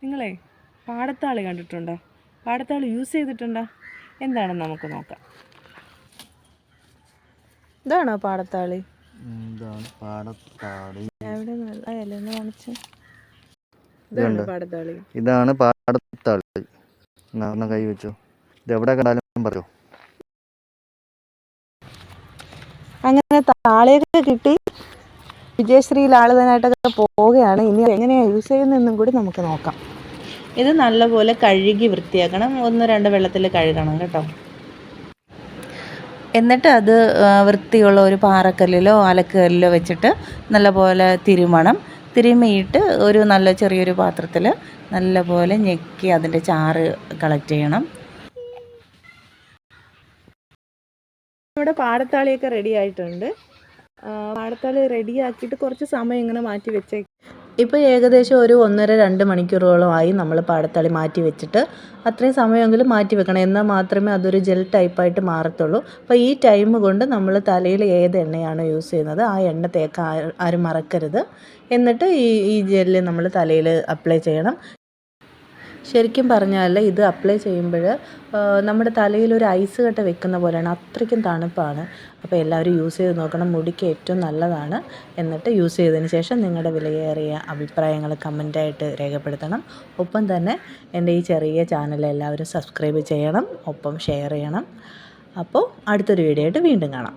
നിങ്ങളെ പാടത്താളി കണ്ടിട്ടുണ്ടോ? പാടത്താളി യൂസ് ചെയ്തിട്ടുണ്ടോ? എന്താണെന്ന് നമുക്ക് നോക്കാം. ഇതാണോ പാടത്താളി? എവിടെ അയലെന്ന് കാണിച്ചു. ഇതാണോ പാടത്താളി? ഇതാണ് പാടത്താളി. കൈ വെച്ചോ. ഇത് എവിടെ കണ്ടാലും പറയോ. അങ്ങനെ താളിയൊക്കെ കിട്ടി വിജയശ്രീയിൽ ആളുതാനായിട്ടൊക്കെ പോവുകയാണ്. ഇനി എങ്ങനെയാണ് യൂസ് ചെയ്യുന്നതെന്നും കൂടി നമുക്ക് നോക്കാം. ഇത് നല്ലപോലെ കഴുകി വൃത്തിയാക്കണം. 1-2 വെള്ളത്തിൽ കഴുകണം കേട്ടോ. എന്നിട്ട് അത് വൃത്തിയുള്ള ഒരു പാറക്കല്ലിലോ അലക്കുകല്ലിലോ വെച്ചിട്ട് നല്ലപോലെ തിരുമിയിട്ട് ഒരു നല്ല ചെറിയൊരു പാത്രത്തിൽ നല്ലപോലെ ഞെക്കി അതിൻ്റെ ചാറ് കളക്ട് ചെയ്യണം. ഇവിടെ പാടത്താളിയൊക്കെ റെഡി ആയിട്ടുണ്ട്. പാടത്താളി റെഡിയാക്കിയിട്ട് കുറച്ച് സമയം ഇങ്ങനെ മാറ്റി വെച്ചേ. ഇപ്പോൾ ഏകദേശം ഒരു 1.5-2 മണിക്കൂറോളമായി നമ്മൾ പാടത്താളി മാറ്റി വെച്ചിട്ട്. അത്രയും സമയമെങ്കിലും മാറ്റി വെക്കണം, എന്നാൽ മാത്രമേ അതൊരു ജെൽ ടൈപ്പായിട്ട് മാറത്തുള്ളൂ. അപ്പോൾ ഈ ടൈം കൊണ്ട് നമ്മൾ തലയിൽ ഏത് എണ്ണയാണോ യൂസ് ചെയ്യുന്നത് ആ എണ്ണ തേക്കാൻ ആരും മറക്കരുത്. എന്നിട്ട് ഈ ജെല്ല് നമ്മൾ തലയിൽ അപ്ലൈ ചെയ്യണം. ശരിക്കും പറഞ്ഞാൽ ഇത് അപ്ലൈ ചെയ്യുമ്പോൾ നമ്മുടെ തലയിലൊരു ഐസ് കട്ട വെക്കുന്ന പോലെയാണ്, അത്രയ്ക്കും തണുപ്പാണ്. അപ്പോൾ എല്ലാവരും യൂസ് ചെയ്ത് നോക്കണം, മുടിക്ക് ഏറ്റവും നല്ലതാണ്. എന്നിട്ട് യൂസ് ചെയ്തതിന് ശേഷം നിങ്ങളുടെ വിലയേറിയ അഭിപ്രായങ്ങൾ കമൻറ്റായിട്ട് രേഖപ്പെടുത്തണം. ഒപ്പം തന്നെ എൻ്റെ ഈ ചെറിയ ചാനൽ എല്ലാവരും സബ്സ്ക്രൈബ് ചെയ്യണം, ഒപ്പം ഷെയർ ചെയ്യണം. അപ്പോൾ അടുത്തൊരു വീഡിയോ ആയിട്ട് വീണ്ടും കാണാം.